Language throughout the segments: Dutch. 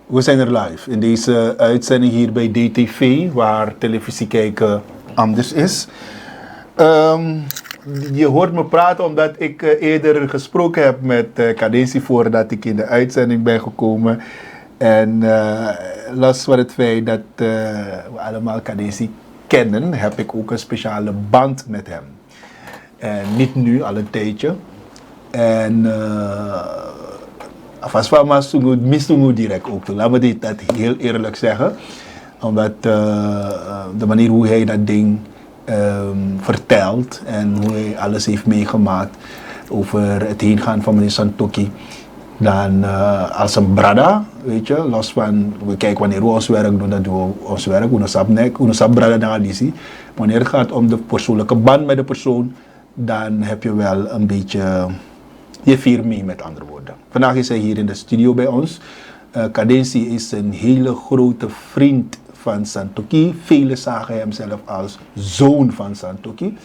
We zijn er live in deze uitzending hier bij DTV, waar televisie kijken anders is. Je hoort me praten omdat ik eerder gesproken heb met Cadency voordat ik in de uitzending ben gekomen. En los van het feit dat we allemaal Cadency kennen, heb ik ook een speciale band met hem. En niet nu, al een tijdje. En alvast van maar misungu direct ook. Laat me dat heel eerlijk zeggen. Omdat de manier hoe hij dat ding vertelt en hoe hij alles heeft meegemaakt over het heengaan van meneer Santokhi. Dan als een brada, weet je, los van, we kijken wanneer we ons werk doen, dan doen we ons werk, we sap brada dan die. Wanneer het gaat om de persoonlijke band met de persoon, dan heb je wel een beetje, je viert mee met andere woorden. Vandaag is hij hier in de studio bij ons. Cadency is een hele grote vriend van Santokhi. Velen zagen hem zelf als zoon van Santokhi.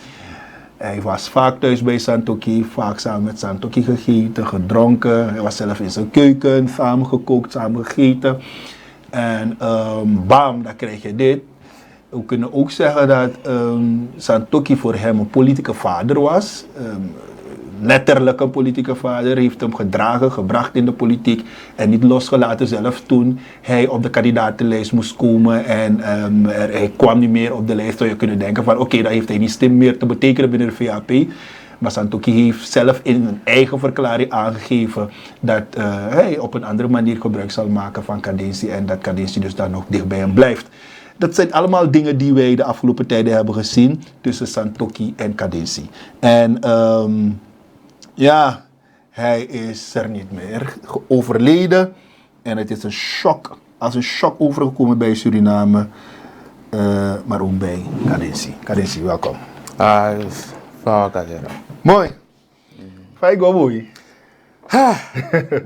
Hij was vaak thuis bij Santokhi, vaak samen met Santokhi gegeten, gedronken. Hij was zelf in zijn keuken, samen gekookt, samen gegeten. En bam, dan krijg je dit. We kunnen ook zeggen dat Santokhi voor hem een politieke vader was. Letterlijk een politieke vader, heeft hem gedragen, gebracht in de politiek en niet losgelaten zelf toen hij op de kandidatenlijst moest komen en hij kwam niet meer op de lijst. Zou je kunnen denken van oké, dan heeft hij niet stem meer te betekenen binnen de VAP. Maar Santokhi heeft zelf in een eigen verklaring aangegeven dat hij op een andere manier gebruik zal maken van Cadency en dat Cadency dus dan nog dicht bij hem blijft. Dat zijn allemaal dingen die wij de afgelopen tijden hebben gezien tussen Santokhi en Cadency. En ja, hij is er niet meer, overleden. En het is een shock, als een shock overgekomen bij Suriname, maar ook bij Cadency. Cadency, welkom. Mooi. Fai go mooi.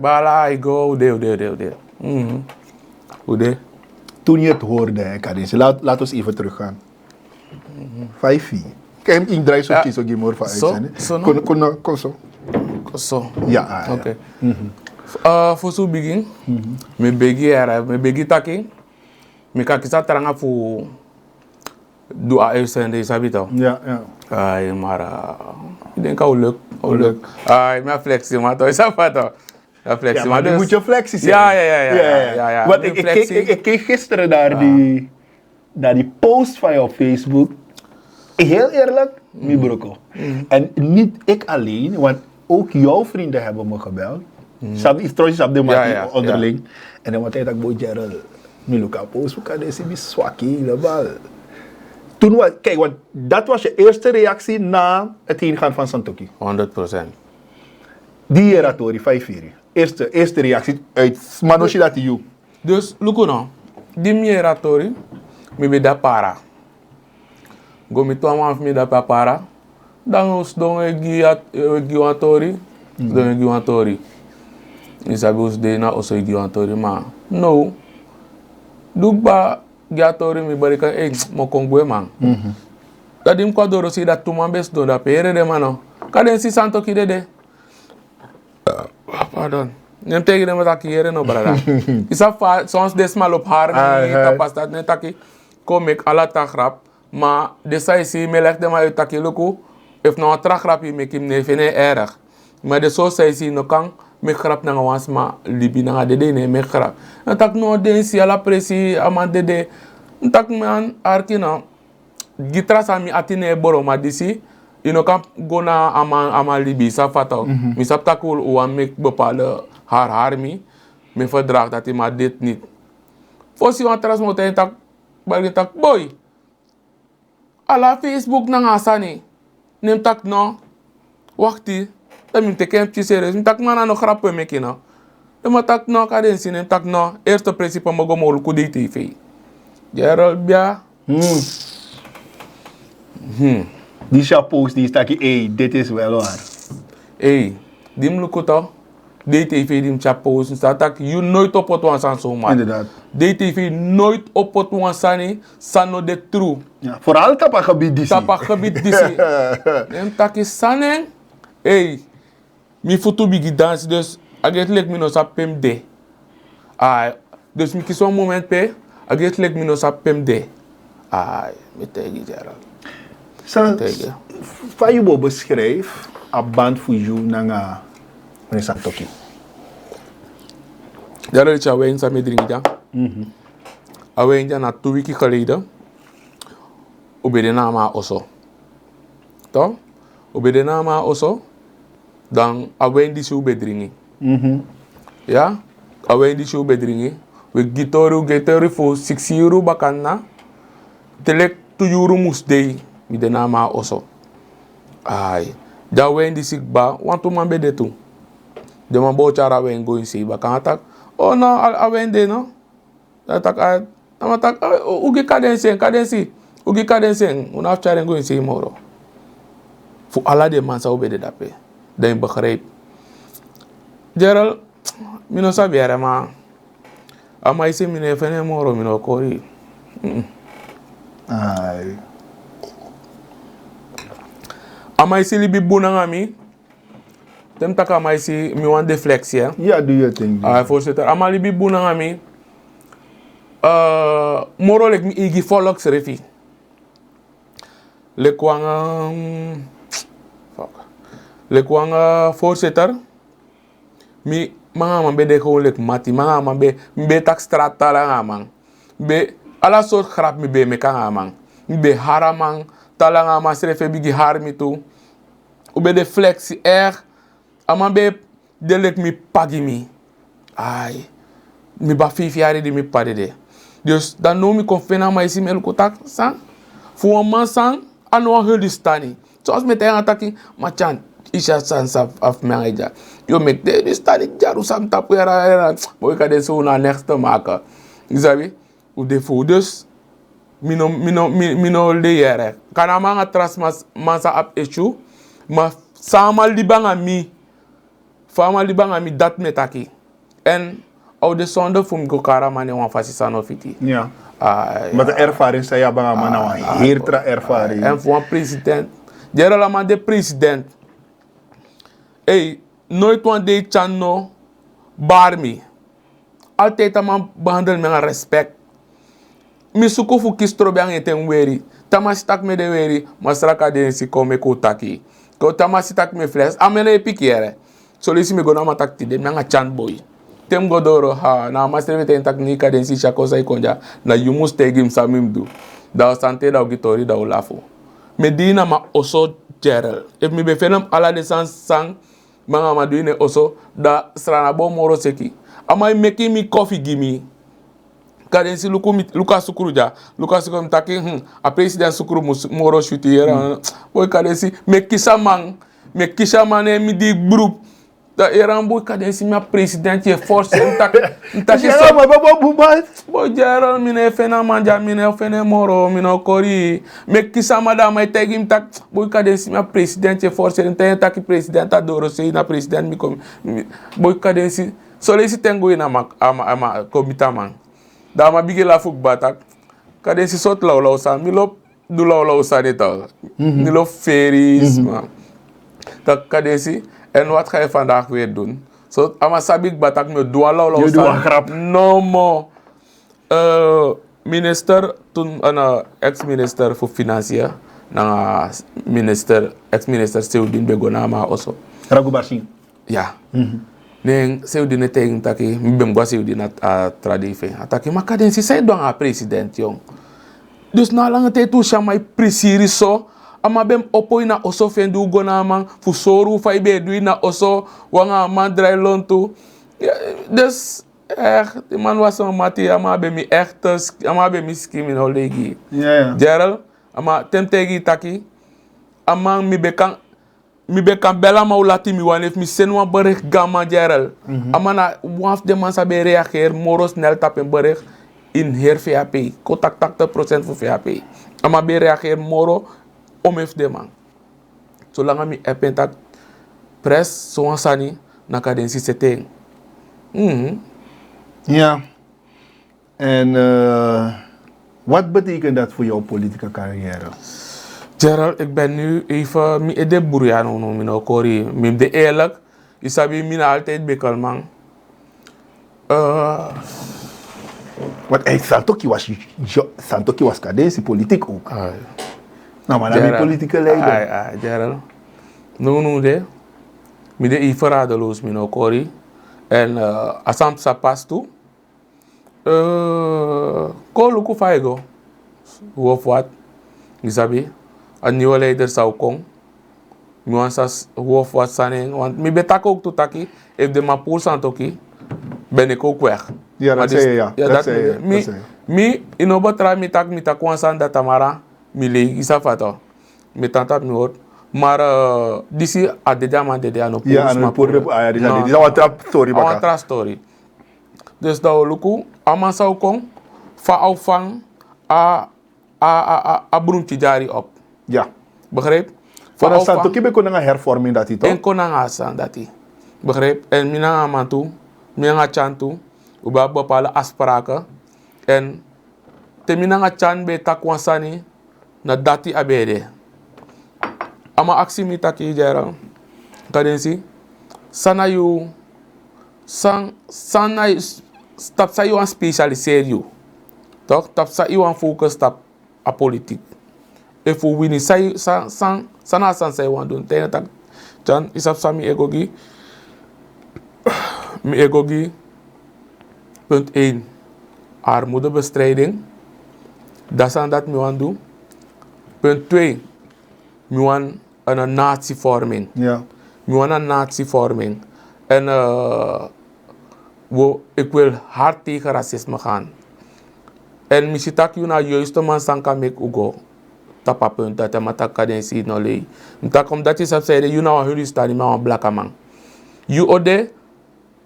Bala, I go, deel. Hoe de? Toen je het hoorde, Cadency, laat ons even teruggaan. 5-4. Kijk, ik draai zo'n kies ook niet meer van uitzenden. Kon zo. Zo. Ja. Oké. Voor zo begin, me begi taki, me kakisa teranga voor doe uitzending, sabi toch? Ja. Ay, maar ik denk al leuk. Ay, mijn flexie, maar toch is dat toch? Ja, flexie, ja, maar dus moet je flexie zijn. Ja. Want ik keek gisteren naar die post van jou op Facebook. Heel eerlijk, mi broko. En niet ik alleen, want ook jouw vrienden hebben me gebeld. Sabi is trouwens op de manier onderling. En dan wat hij dat boy Gerald, mi luka post, hoe kan deze mi swakkie, de bal. Toen kijk, want dat was je eerste reactie na het heengaan van Santokhi. 100%. Die eratori, 5-4. Eerste reactie uit Manoshi dat you. Dus, lukuno, die mieratori, mi be da para. Gomi to amaf mi da para. Dan os don giwatori, don giwatori. Isabi os de na oso giwatori, maar no. Dugba giwatori mi barika mo kongwe man. Dat dim kwadoro si dat tuman bes do da pere de mano. Cadency Santokhi de. Pardon. Nem tegen dem dat hier no brada. Isa soms desmal op haar ni tapas dat net taki kom ik ala tagrap, maar de sai si me leg dem uit taki luku. If nou een tragrap je met hem nee erg. Maar de zo zei ze no kan me grap na was maar libi na de ne me grap. En tak no den si ala presi amande de. Tak man arkina gitra sa mi atine boro ma disi. Je no kan go na ama libi sa fatal. Mi sap takul o aan me bepaalde haar mi. Me verdraagt dat hij maar dit niet. Voor si wan tras moten tak balge tak boy. Ala Facebook na ngasani. Nem tak no, wakti, dan moet ik hem serieus. Nem tak mana no grappen meki no. Nem tak no Cadency, nem tak no. Eerste principe mogo molu ku DTV. Gerald bia. Die chapeaus die staan dit is wel waar. Dim lukuto. DTV dim chapeaus staat tak you nooit op het wansan zomaar. Inderdaad. DTV nooit op het wansani sano de true. Ja, vooral tapa gebied disi. Nem tak is saneng. Mi futu bigi dans dus aget lek mi no sa pem de. Dus ik kies een moment pe, ik get lek minus op PMD. Ai, met tegen Gerald. Van je beschrijf, a band voor jou naar meneer Santoki. Daar is je wijn samen drinken. Wijn na 2 weken geleden. Ube de nama oso. Toch? Ube de nama oso. Dan wijn die zo bedringen. Ja? Wijn die zo bedringen. We gitoru voor 6 euro bakana. Telek 2 euro moest dei. Met de nama oso. Ai. Da wijn die zich ba. Want toen man bede toe. De man bochara wijn go in si bakana tak. Oh no, wijn de no. Dat tak uit. Dan tak. Ugi kadensi. Ugi kadensi. Unaf charen go in si moro. Voor alle de man zou bede dape. Dat je begrijpt. Gerald, ik no sabiere maar. Ama isi mine fene moro mino kori. Ai. Ama isi libi bunangami. Tem taka ama isi mi wan deflexie. Ja, doe je ding. Voorzitter, ama libi bunangami. Moro lek mi igi volks refi. Lekwanga voorzitter. Mi mga man be de gewoon lek mati. Mga man be tak straat tala man. Be ala soort grap mi be me kan man. Mi be haraman tala man srefe bigi har mi tu. Ube de flexi ama be de lek mi pagi mi. Ai. Mi ba 5 jaar di mi pade de. Dus dan no mi konfena ma isi mel kotak sang. Fu een man sang anu hul stani. Zoals met een attacking, maar chan isha sans af mengeja. Yo mek de stani jaru sam tapu era. Boy ka de so na next te maken. Isabi? U de fu dus mino de yere. Kana manga tras masa ap issue, ma sama libanga mi. Fama libanga mi dat metaki. En au de zonde fum go kara mane wan fasisa no fiti. Ja. Maar de ervaring zei ja bang man nou heertra ervaring. En voor een president. Gerald man de president. Hey, nooit wan de chano barmi. Altijd een man behandel met respect. Mi suko fu kistro bang eten weri. Tamasitak me de weri, masraka de si kome kotaki. Ko tamasitak me fles, amene pikiere. Solisi me gona matak tide, nga chan boy. Tem godoro ha na master ten taknika den si chakosa ikonja na yumus tegim samim du. Da sante da gitori da olafo. Medina ma oso Gerald. If mi be fenam ala de sang manga maduine oso da strana bo moro seki. Ama meki mi coffee gimi. Kadensi luka sukuru ja. Luka sukuru mtaki a president sukuru moro shuti era. Boy kadensi mekisa man mi di group. Da erambo kadensi mi president je force mtaki so ma babo bubat. Boy Gerald mine fena manja mine fena moro mino kori. Mekisa madama tegi mtak boy kadensi mi president je force mtaki president adoro sei na president mi kom. Boy kadensi solesi tengo ina ama komita man. Da ma bigi la fuk batak. Kadensi sot law sa mi lop du law sa neta. Mi lop feries man. Tak kadensi en wat ga je vandaag weer doen? So ama sabik batak me dua law sa. No more. Minister toen ex-minister voor financiën na ex-minister Seudin Begonama also. Ragu Basin. Ja. Neng Seudin tegen taki mbem gwa Seudin at tradife. Ataki makadensi say doang a president yong. Dus na lang te tu siya may presiri so ama bem opoy na oso fendu go namang fusoru fa ibe dui na oso wanga mandrai lontu. Dus de man was een mati ama be mi echt ama be mi skimi no legi. Ja. Gerald ama temtegi taki ama mi bekan bela ma ulati mi wanef mi senwa berig gamma Gerald. Ama na waf de man sabe reageer moros snel tapen berig in her VHP. Ko tak 80% voor VHP. Ama be reageer moro omef de man. Zolang mi epentak press so sani na kadensi setting. Ja. En wat betekent dat voor jouw politieke carrière? Gerald, ik ben nu even mi de boeriano no mino kori. Mi de eerlijk, isabi mina altijd bekalman. Want Santoki was cadentie, politiek ook. Nou, maar dan ben je politieke leider. Gerald. Nu de. Mi de verradeloos mi no kori. En asam sa pas tu. Ko luku faigo. Of wat. Isabi. Een nieuwe leider zou komen. Mi wansas of wat sanen. Want mi betak ook to taki. If de mapul santoki. Ben ik ook weg. Ja, dat zei je, ja. Dat zei je. Mi inobatra mi tak wansan dat tamara. Mi le isafato. Mi tantap mi hoort. Maar disi adede man dede ano purus. Ja, ano purus. Disi awan trap story baka. Awan trap story. Dus dat luku aman zou kon fa aufang a brunti jari op. Ja. Begreep? Van een Santoki ben kon een hervorming dat hij toch? En kon een asan dat hij. Begreep? En mina aman toe, mina chan toe, uba bepaalde afspraken. En te mina chan be takwansani na dati abede. Ama aksi mi taki jera. Kadensi. Sana you stap sa you an specialiseer you. Toch? Tap sa you an focus tap a politiek. If we win sana say wan doen. Tena tak Jan isap sa mi egogi. Mi egogi. Punt 1. Armoedebestrijding. Dat is dat mi wan doen. Punt 2. Mi wan een natievorming. Ja. Mi wan een natievorming. En ik wil hard tegen racisme gaan. En misschien tak je naar juiste man san kan mek ugo. Tapa punt dat je tak kadensi no lei. Mtak omdat je zelf zei je nou huri staan maar een blakke man. You ode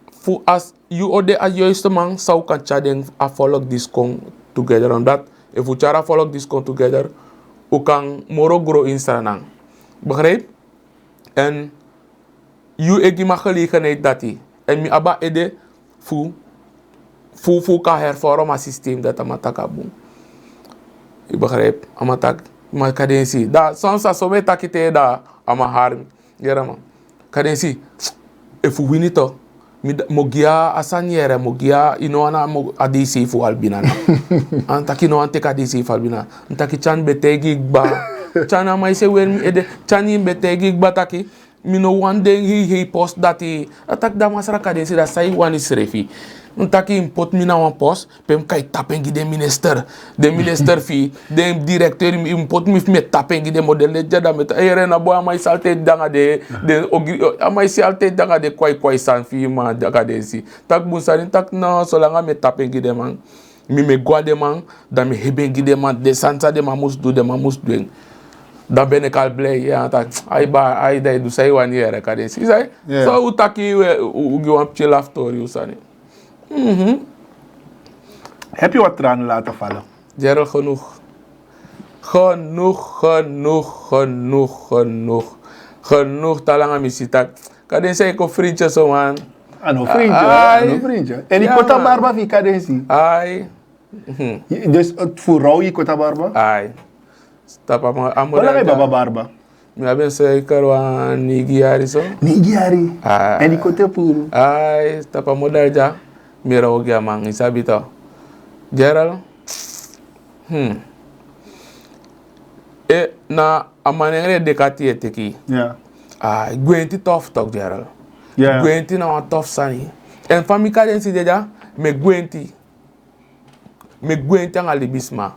fu as you ode a juiste man zou kan chaden a follow this con together omdat if we chara follow this con together u kan moro grow in stranang. Begrijp? En you egi ma gelegenheid dat hij. En mi aba ede fu ka hervorm a systeem dat amataka boom. Je begrijpt? Amatak ma kadensi. Da soms as we takite da ama har gera man. Kadensi. If we win it mogia asaniere mogia inoana adisi fu albina. Antaki no ante kadisi fu albina. Antaki chan betegi ba. Chana mai se wen ede chani betegi ba taki. Mino one day he post that he attack da masara kadensi da sai one is refi. Untaki import mina wan post pem kai tapengi de minister fi de directeur import mi met tapengi de model de jada met ere na bo amai salte danga de amai salte danga de kwai san fi ma daga de si tak busari tak no so langa met tapengi de man mi me gwa de man da mi hebengi de man de santa de mamus do de mamus doen da benekal blay ya tak ai dai du sai wan yere ka de si sai so utaki u gwan pchela story usani. Heb je wat tranen laten vallen? Gerald, genoeg talang aan misita. Kaden say ko vriendje zo man. Ano vriendje. En ik kota barba vi kaden si. Ai. Dus voor rouw je kota barba? Ai. Stapa ma amor. Wala kay baba barba. Mi aben say karwa nigiari so. Nigiari. En ik kote puro. Ai, stapa modal ja. Mira ogi amang isabi to. Gerald. Na amanengre dekati eteki. Ja. Gwenti tof tok Gerald. Ja. Gwenti na wan tof sani. En famika den si deja me gwenti ang alibisma.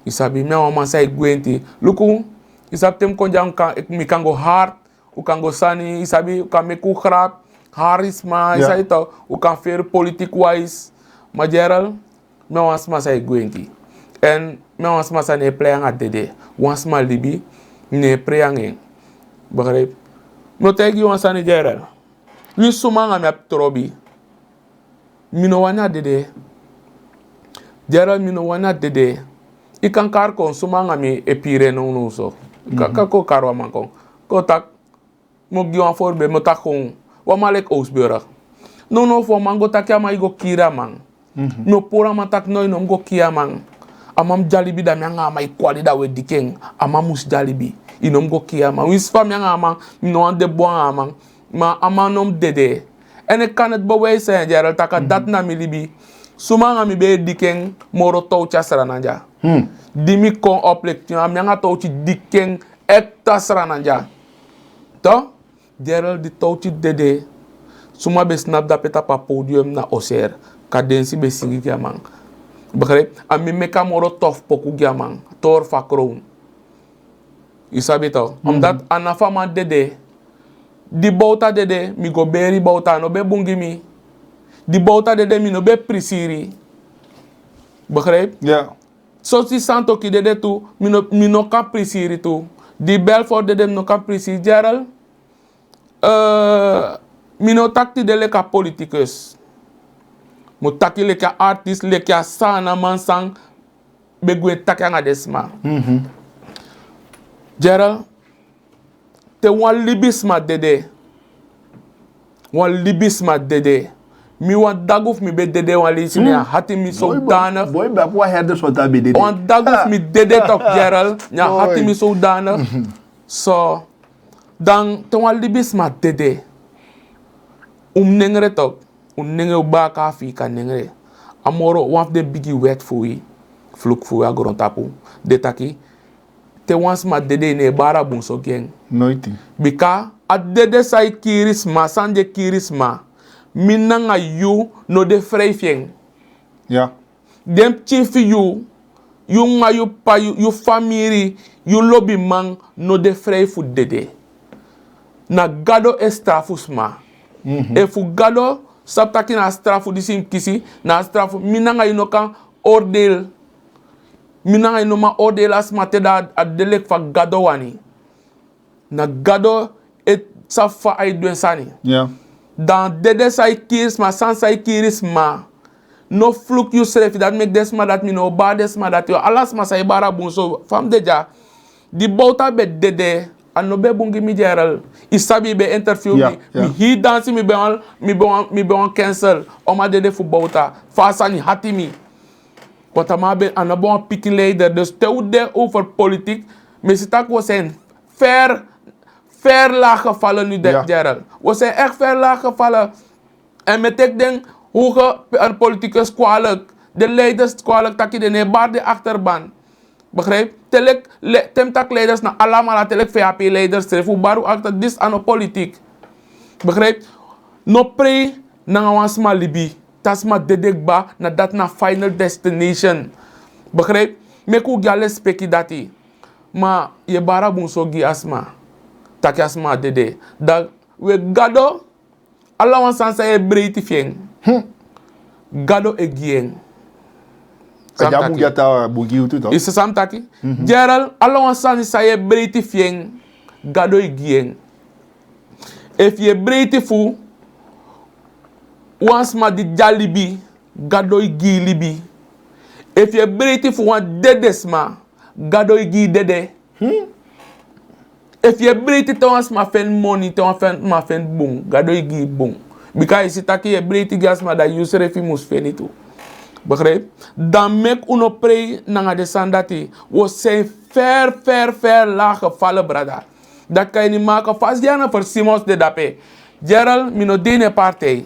Isabi me wan say gwenti. Luku isab tem konjang mi kango hard, u kango sani, isabi u kan me ku grap. Harisma, isa ito, u kan fair politic wise, ma Gerald, me wans ma say gwenti. En me wans ma sa ne play nga dede, wans ma libi, ne play nga. Begrijp? No tegi wans sa ni Gerald. Wi suma nga me ap trobi. Mino wana dede. Gerald mino wana dede. Ikan kar kon suma nga me epire no so. Kako karwa man kon. Ko tak, mo giwan forbe, mo tak kon, wamalek Oosburg. No for mango takia ma igo kira man. No pora matak no no go kia man. Amam jalibi da myanga ma ikwali da we dikeng. Amamus jalibi. Inom go kia man. Wis fam myanga man no ande boan man. Ma amanom dede. En ik kan het bewijzen Gerald taka dat na milibi. Suma mi be diken moro toucha srananja. Dimi kon oplek ti am nga touchi diken ekta srananja. To Gerald di touchi dede. Suma be snap da peta pa podium na oser. Kadensi be singi giamang. Begrijp? Ami meka moro tof poku giamang. Tor fa kroon. Isabi to. Omdat anafa man dede. Di bouta dede mi go beri bouta no be bungi mi. Di bouta dede mi no be prisiri. Begrijp? Ja. So si santo ki dede tu mi no kan prisiri tu. Di Belfort dede mi no kan prisiri. Gerald. Mi no takti de leka politicus. Mo taki leka artist leka sana mansang begwe taki anga desma. Gerald. Te wan libisma dede. Wan libisma dede. Mi wan daguf mi be dede wan lisini hati mi zodanig. Boy, ben wat herders wat daar bij dede. Wan daguf mi dede tok Gerald. Ja, hati mi zodanig. So, dan te wan libisma dede. Nengere tok. Nengere baka fi ka nengere. Amoro wan de bigi wet fui. Fluk fui agoron tapu. De taki. Te wans ma dede ne bara bun so geng. Nooit. Bika a dede sai kirisma sanje kirisma minanga yu no de freifeng. Ja. Dem chifi yu nga yu pa yu famiri yu lobby man no de frei fu dede. Na gado e strafusma. E fu gado saptaki na strafu disim kisi na strafu minanga yu no kan ordel. Minanga yu no ma ordel asma te da a delek fa gado wani. Na gado et sa fa ay duen sani. Ja. Dan dede sa kirisma, san sa kirisma. No fluk you srefi dat make desma dat mi no ba desma dat yo. Alasma sa ibara bun so fam deja. Di bouta be dede. An no be bungi mi Gerald. Isabi be interview Yeah, mi. yeah. Mi hi dansi mi be on cancel. Oma dede fu bouta. Fasani hati mi. Kota ma be an no be on picking leider. Dus te u de over politiek. Maar ze tak was een ver laag gevallen nu, Ja. Gerald. We zijn echt ver laag gevallen. En met ik denk, hoe een politicus kwalijk, de leiders kwalijk, dat je de bar de achterban. Begrijp? Telek, temtak leiders na allemaal, telek VHP leiders, hoe baru achter, dit aan de politiek. Begrijp? No pre, na wansma libi. Tasma dedekba, na dat na final destination. Begrijp? Meku gale speki dati. Ma, je bara bunso gi asma. Taki asma dede. Da we gado alla wan sansa e breiti fieng. Gado e gieng. Ja, moet je dat boegie toe toch? Is het sam taki? Gerald alla wan sansa e breiti fieng. Gado e gieng. If je breiti fu once ma di jalibi gado e gi libi. If je breiti fu wan dedesma gado e gi dede. If you break it to us, my friend money, to my friend boom, gado igi boom. Because it's taki you break it gas ma da use refi mus feni tu. Begrijp? Dan mek uno prey nanga de sandati. We zijn ver laag gevallen, brada. Dat kan je niet maken. Vast jana voor Simons de dape. Gerald, mino dene partij.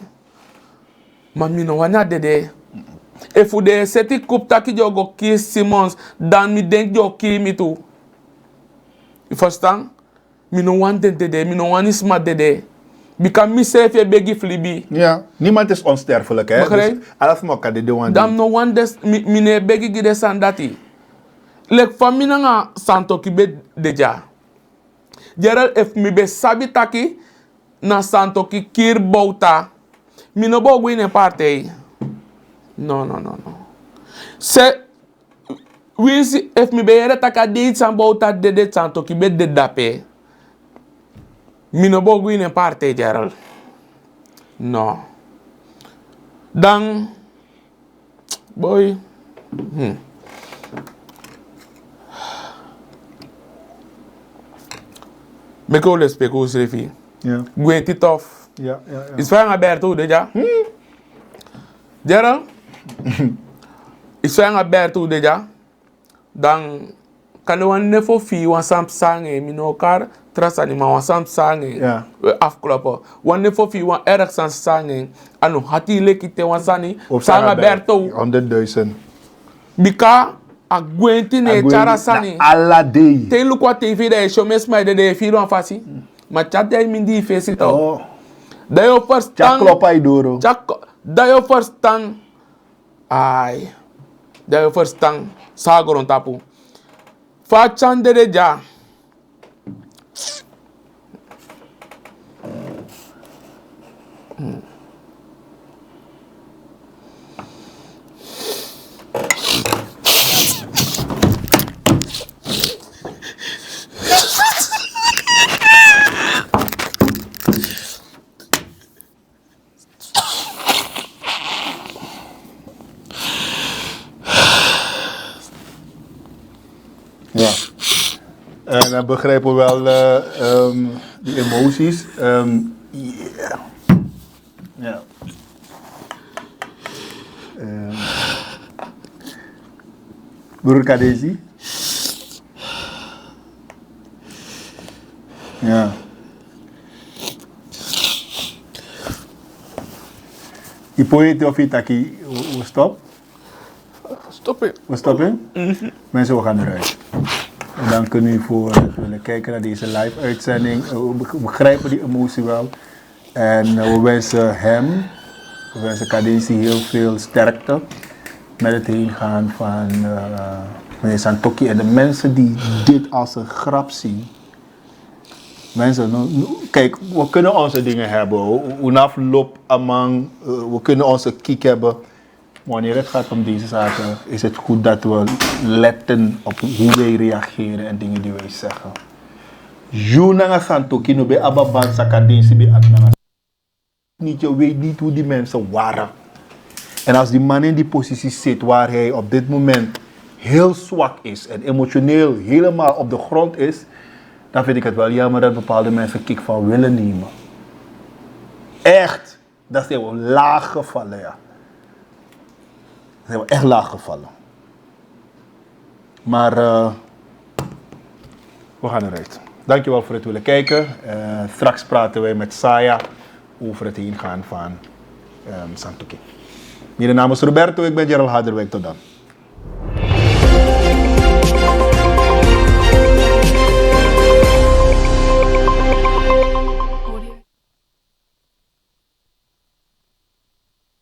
Maar mino wana dede. If u de seti kup taki jogo kies Simons, dan mi denk jo ki mi tu. You understand? Mi no want dede, mi no want isma dede. Because mi self je begi flibi. Ja. Niemand is onsterfelijk, hè? Begrijp? Dus alles mag kan dit doen. Dam no want des, mi ne begi gide sandati. Lek famina nga santo ki be deja. Gerald, if mi be sabi taki na santo ki kir bouta, mi no bo gwine parte. No. Se, wisi, if mi be yere taka deit san bouta dede santo ki be de dape. Mi no bo gwine parte, Gerald. No. Dan, boy. Me ko le speko srefi. Ja. Gwen ti tof. Ja. Is fijn aberto deja. Gerald. Is fijn aberto deja. Dan kan je een niveau 4 wan sam sange min elkaar trasani ma wan sam sange Ja. afkloppen. Wan niveau 4 wan erg san sange anu hati lekite wan sani Op sanga berto 100.000. bika a gwenti ne chara sani. Alla day. Te look wat TV de show mes mai de 4 wan fasi. Ma chat de min di face to. Oh. Da yo first Ja klopt ay doro. da yo first tang ai da yo first tang sagoron tapu fa chande de ja Ja. En dan begrijpen we wel die emoties. Yeah. Ja. Broer Kadesi? Ja. Die poëte of itaki, we stop? stop it. We stoppen? Mensen, we gaan eruit. En dan kunnen jullie voor willen kijken naar deze live uitzending. We begrijpen die emotie wel. En we wensen hem, we wensen Kadesi heel veel sterkte met het heen gaan van meneer Santoki. En de mensen die dit als een grap zien. Mensen, kijk, we kunnen onze dingen hebben. Unaf lop amang, we kunnen onze kiek hebben. Wanneer het gaat om deze zaken, is het goed dat we letten op hoe wij reageren en dingen die wij zeggen. Junanga gaan toki no be ababan sakadensi be atnanga. Niet, je weet niet hoe die mensen waren. En als die man in die positie zit waar hij op dit moment heel zwak is en emotioneel helemaal op de grond is, dan vind ik het wel jammer dat bepaalde mensen kick van willen nemen. Echt, dat zijn we laag gevallen, ja. Dat zijn we echt laag gevallen. Maar we gaan eruit. Dankjewel voor het willen kijken. Straks praten wij met Saya over het heen gaan van Santoki. Mijn naam is Roberto, ik ben Gerald Harderwijk. Tot dan.